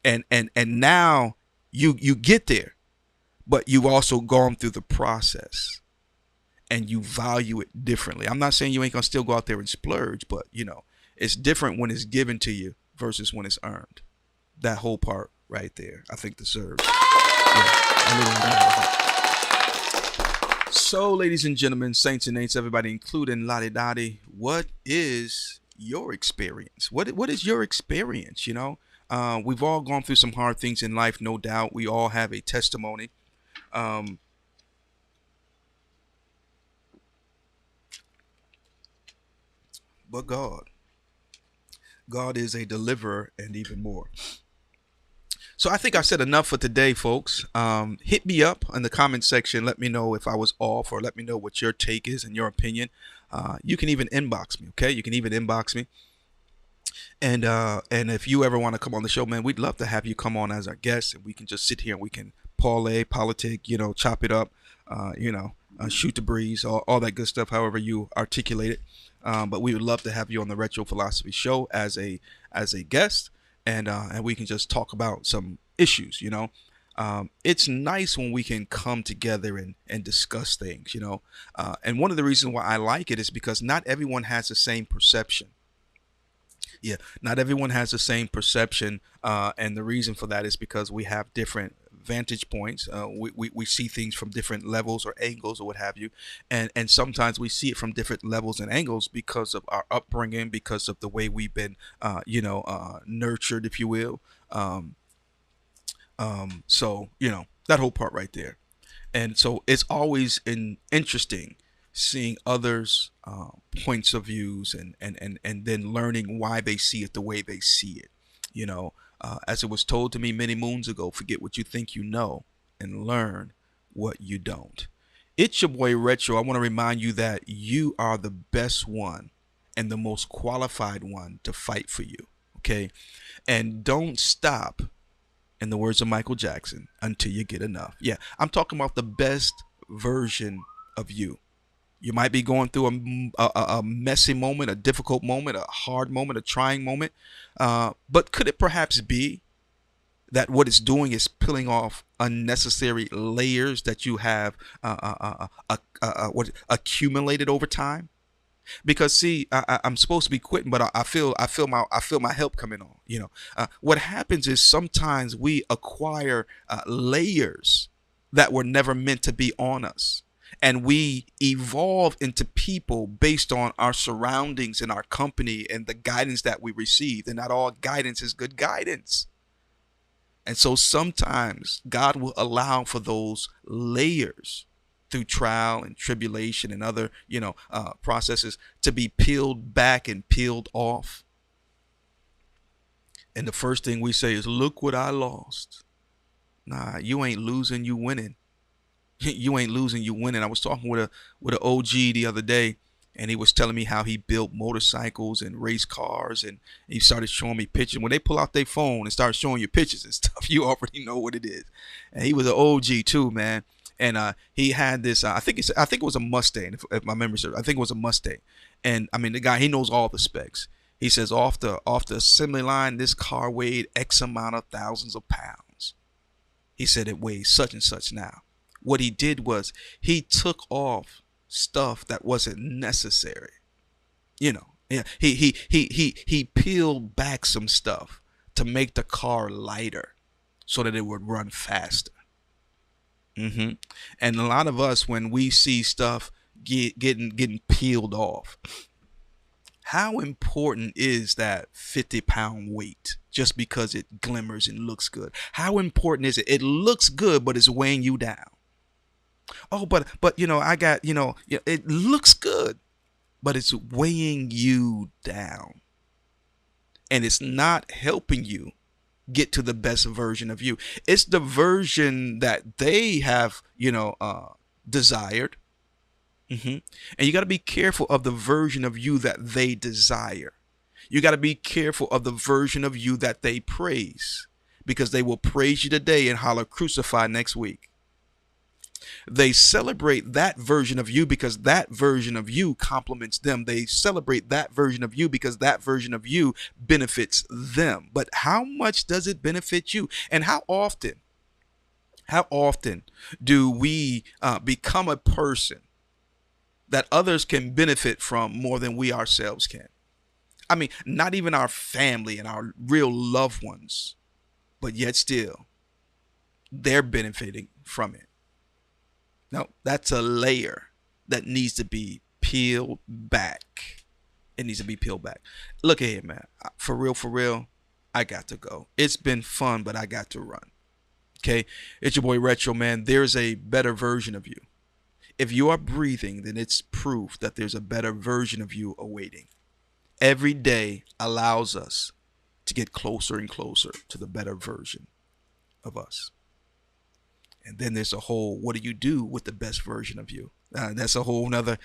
and now you get there, but you've also gone through the process and you value it differently. I'm not saying you ain't gonna still go out there and splurge, but it's different when it's given to you versus when it's earned. That whole part right there, I think deserves. So, ladies and gentlemen, saints and ain'ts, everybody, including Lottie Dottie, what is your experience? What is your experience? We've all gone through some hard things in life, no doubt. We all have a testimony. But God is a deliverer and even more. So I think I've said enough for today, folks. Hit me up in the comment section. Let me know if I was off, or let me know what your take is and your opinion. You can even inbox me, okay? You can even inbox me. And if you ever want to come on the show, man, we'd love to have you come on as our guest, and we can just sit here and we can politic, chop it up, shoot the breeze, all that good stuff, however you articulate it. But we would love to have you on the Retro Philosophy Show as a guest, and we can just talk about some issues. It's nice when we can come together and discuss things. And one of the reasons why I like it is because not everyone has the same perception. Yeah, not everyone has the same perception, and the reason for that is because we have different vantage points. We see things from different levels or angles or what have you, and sometimes we see it from different levels and angles because of our upbringing, because of the way we've been nurtured, if you will. So that whole part right there. And so it's always interesting seeing others' points of views and then learning why they see it the way they see it. As it was told to me many moons ago, forget what you think you know and learn what you don't. It's your boy Retro. I want to remind you that you are the best one and the most qualified one to fight for you. Okay. And don't stop, in the words of Michael Jackson, until you get enough. Yeah. I'm talking about the best version of you. You might be going through a messy moment, a difficult moment, a hard moment, a trying moment. But could it perhaps be that what it's doing is peeling off unnecessary layers that you have accumulated over time? Because see, I'm supposed to be quitting, but I feel my help coming on. What happens is sometimes we acquire layers that were never meant to be on us. And we evolve into people based on our surroundings and our company and the guidance that we receive. And not all guidance is good guidance. And so sometimes God will allow for those layers through trial and tribulation and other, processes to be peeled back and peeled off. And the first thing we say is, look what I lost. Nah, you ain't losing, you winning. You ain't losing, you winning. I was talking with an OG the other day, and he was telling me how he built motorcycles and race cars, and he started showing me pictures. When they pull out their phone and start showing you pictures and stuff, you already know what it is. And he was an OG too, man. And he had this. I think it was a Mustang, if my memory serves. I think it was a Mustang. And I mean, the guy, he knows all the specs. He says off the assembly line, this car weighed X amount of thousands of pounds. He said it weighs such and such now. What he did was he took off stuff that wasn't necessary. Yeah, he peeled back some stuff to make the car lighter so that it would run faster. And a lot of us, when we see stuff getting peeled off, how important is that 50-pound weight just because it glimmers and looks good? How important is it? It looks good, but it's weighing you down. Oh, but I got, it looks good, but it's weighing you down. And it's not helping you get to the best version of you. It's the version that they have, desired. And you got to be careful of the version of you that they desire. You got to be careful of the version of you that they praise, because they will praise you today and holler crucify next week. They celebrate that version of you because that version of you compliments them. They celebrate that version of you because that version of you benefits them. But how much does it benefit you? And how often do we become a person that others can benefit from more than we ourselves can? I mean, not even our family and our real loved ones, but yet still they're benefiting from it. No, that's a layer that needs to be peeled back. It needs to be peeled back. Look at here, man. For real, I got to go. It's been fun, but I got to run. Okay? It's your boy Retro, man. There's a better version of you. If you are breathing, then it's proof that there's a better version of you awaiting. Every day allows us to get closer and closer to the better version of us. And then there's a whole, what do you do with the best version of you? That's a whole nother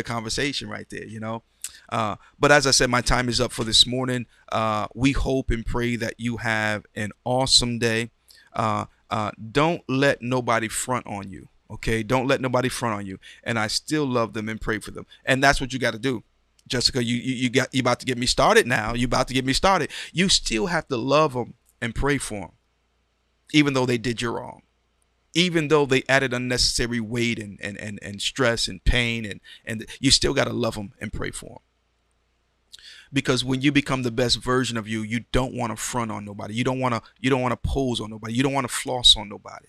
conversation right there, you know. But as I said, my time is up for this morning. We hope and pray that you have an awesome day. Don't let nobody front on you. Okay, don't let nobody front on you. And I still love them and pray for them. And that's what you got to do. Jessica, you about to get me started now. You about to get me started. You still have to love them and pray for them, even though they did you wrong. Even though they added unnecessary weight and stress and pain, and you still got to love them and pray for them. Because when you become the best version of you, you don't want to front on nobody. You don't want to pose on nobody. You don't want to floss on nobody.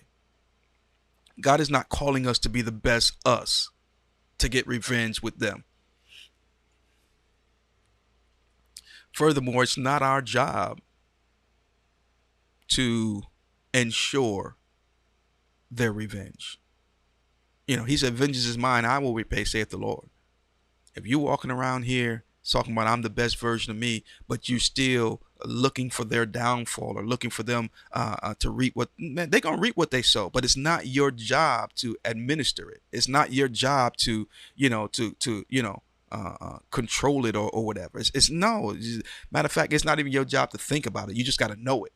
God is not calling us to be the best us to get revenge with them. Furthermore, it's not our job to ensure their revenge. You know, he said, vengeance is mine, I will repay, saith the Lord. If you walking around here talking about I'm the best version of me, but you still looking for their downfall or looking for them to reap what, man, they're going to reap what they sow, but it's not your job to administer it. It's not your job to, control it or whatever. Matter of fact, it's not even your job to think about it. You just got to know it.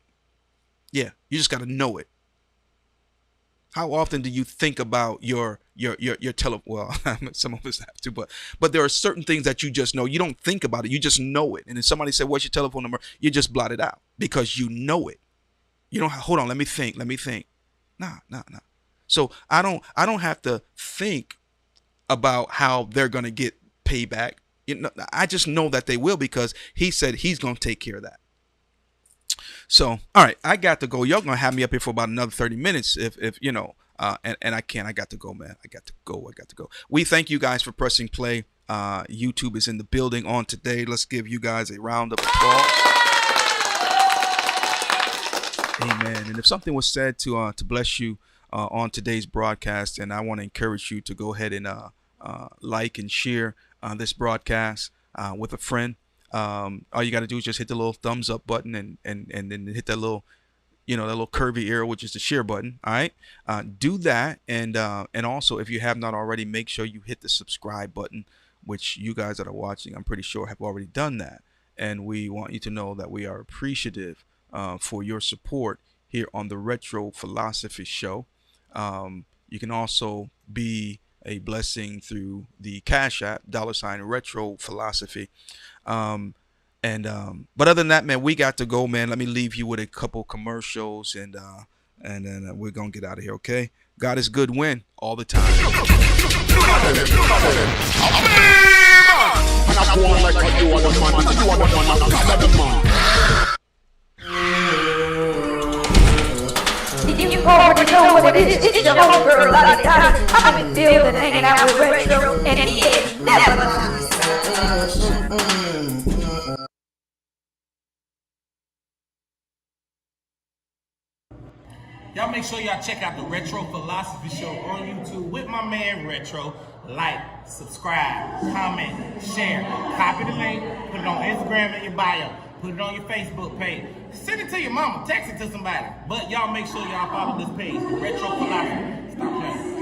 Yeah. You just got to know it. How often do you think about your well, some of us have to, but there are certain things that you just know. You don't think about it. You just know it. And if somebody said, what's your telephone number? You just blot it out because you know it. You don't hold on. Let me think. Nah. So I don't have to think about how they're going to get payback. I just know that they will, because he said he's going to take care of that. So, all right, I got to go. Y'all gonna have me up here for about another 30 minutes if and I can't. I got to go, man. I got to go. We thank you guys for pressing play. YouTube is in the building on today. Let's give you guys a round of applause. Amen. And if something was said to bless you on today's broadcast, and I want to encourage you to go ahead and like and share this broadcast with a friend. All you got to do is just hit the little thumbs up button and then hit that little, that little curvy arrow, which is the share button. All right. Do that. And also, if you have not already, make sure you hit the subscribe button, which you guys that are watching, I'm pretty sure have already done that. And we want you to know that we are appreciative for your support here on the Retro Philosophy Show. You can also be a blessing through the Cash App, $Retro Philosophy. But other than that, man, we got to go, man. Let me leave you with a couple commercials and then we're going to get out of here. Okay. God is good when all the time. You already know what it is. It's your own girl, Lottie Dottie. I've been building, hanging out with Retro, and he is never. Y'all make sure y'all check out the Retro Philosophy Show on YouTube with my man Retro. Like, subscribe, comment, share, copy the link, put it on Instagram in your bio, put it on your Facebook page, send it to your mama, text it to somebody. But y'all make sure y'all follow this page, Retro Philosophy. Stop playing.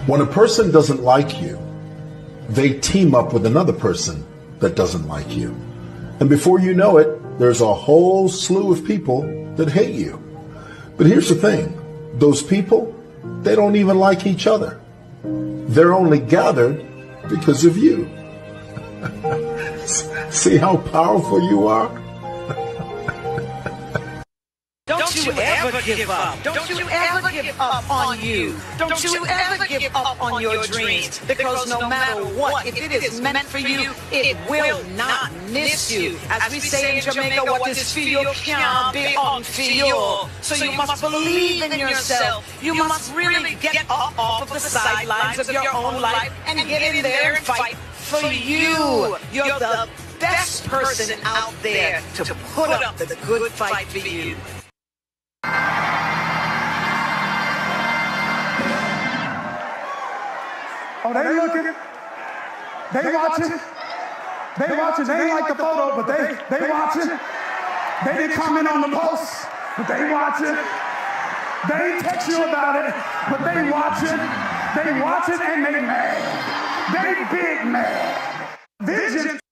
When a person doesn't like you, they team up with another person that doesn't like you. And before you know it, there's a whole slew of people that hate you. But here's the thing. Those people, they don't even like each other. They're only gathered because of you. See how powerful you are? Don't you ever give up. Don't you ever give up on you. Don't you ever give up on your dreams. Because no matter what, if it is meant for you, it will not miss you. As we say in Jamaica, what is for you can't be unfeel. So you must believe in yourself. You must really get up off of the sidelines of your own life and get in there and fight for you. You're the best person out there to put up the good fight for you. Oh, they looking. They watching. They watching. They ain't like the photo, but they watching. They didn't comment on the post, but they watching. They ain't text you about it, but they watching. They watching and they mad. They big mad. Vision.